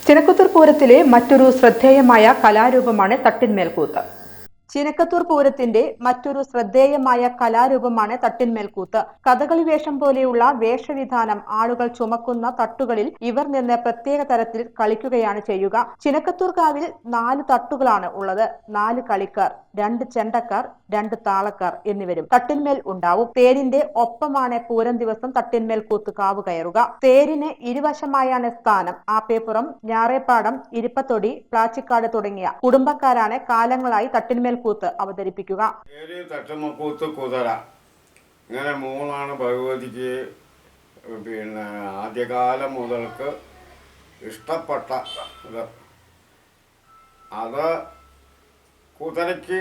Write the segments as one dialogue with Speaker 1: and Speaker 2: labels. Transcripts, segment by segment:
Speaker 1: ചിനക്കത്തൂർ പൂരത്തിലെ മറ്റൊരു ശ്രദ്ധേയമായ കലാരൂപമാണ് തട്ടിന്മേൽക്കൂത്ത്. ചിനക്കത്തൂർ പൂരത്തിന്റെ മറ്റൊരു ശ്രദ്ധേയമായ കലാരൂപമാണ് തട്ടിന്മേൽക്കൂത്ത്. കഥകളി വേഷം പോലെയുള്ള വേഷവിധാനം ആളുകൾ ചുമക്കുന്ന തട്ടുകളിൽ ഇവർ നിന്ന് പ്രത്യേക തരത്തിൽ കളിക്കുകയാണ് ചെയ്യുക. ചിനക്കത്തൂർ കാവിൽ 4 തട്ടുകളാണ് ഉള്ളത്. 4 കളിക്കാർ, 2 ചെണ്ടക്കാർ, 2 താളക്കാർ എന്നിവരും തട്ടിന്മേൽ ഉണ്ടാവും. തേരിന്റെ ഒപ്പമാണ് പൂരം ദിവസം തട്ടിന്മേൽ കൂത്ത് കാവ് കയറുക. തേരിന് ഇരുവശമായാണ് സ്ഥാനം. ആപ്പേപ്പുറം, ഞാറേപ്പാടം, ഇരിപ്പത്തൊടി, പ്ലാച്ചിക്കാട് തുടങ്ങിയ കുടുംബക്കാരാണ് കാലങ്ങളായി തട്ടിന്മേൽ കൂത്ത് അവതരിപ്പിക്കുക.
Speaker 2: തട്ടുമക്കൂത്ത്, കുതിര, ഇങ്ങനെ 3 ഭഗവതിക്ക് ആദ്യകാലം മുതൽക്ക് ഇഷ്ടപ്പെട്ട ഇത്. അത് കുതിരയ്ക്ക്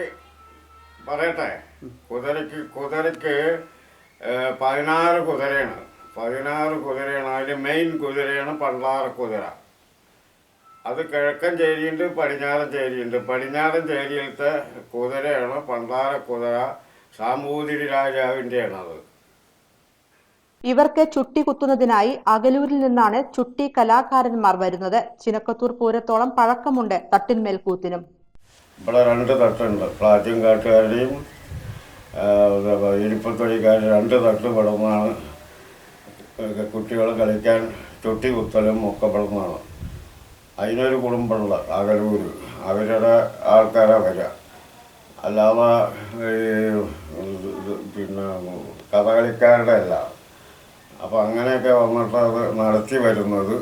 Speaker 2: പറയട്ടെ, കുതിരയ്ക്ക് 16 കുതിരയാണ്. 16 കുതിരയാണ്. അതിൽ മെയിൻ കുതിരയാണ് പണ്ടാര കുതിര. അത് കിഴക്കൻ ചേരിയുണ്ട്, പടിഞ്ഞാറൻ ചേരിയുണ്ട്. പടിഞ്ഞാറൻ ചേരിയിലത്തെ കുതിരയാണ് പണ്ടാര കുതിര. സാമൂതിരി രാജാവിൻ്റെയാണ് അത്.
Speaker 1: ഇവർക്ക് ചുട്ടി കുത്തുന്നതിനായി അകലൂരിൽ നിന്നാണ് ചുട്ടി കലാകാരന്മാർ വരുന്നത്. ചിനക്കത്തൂർ പൂരത്തോളം പഴക്കമുണ്ട് തട്ടിന്മേൽ കൂത്തിനും.
Speaker 2: ഇവിടെ 2 തട്ടുണ്ട്. പ്ലാച്ചിൻകാട്ടുകാരുടെയും ഇരിപ്പത്തൊടിക്കാരുടെ 2 തട്ട് പെടുന്നതാണ്. കുട്ടികൾ കളിക്കാൻ ചുട്ടി കുത്തലും ഒക്കെ പെടുന്നതാണ്. അതിനൊരു കുടുംബമുള്ള അകലൂർ, അവരുടെ ആൾക്കാരാണ് വരിക. അല്ലാതെ കഥകളിക്കാരുടെ അല്ല. അപ്പോൾ അങ്ങനെയൊക്കെ വന്നിട്ട് അത് നടത്തി വരുന്നത്.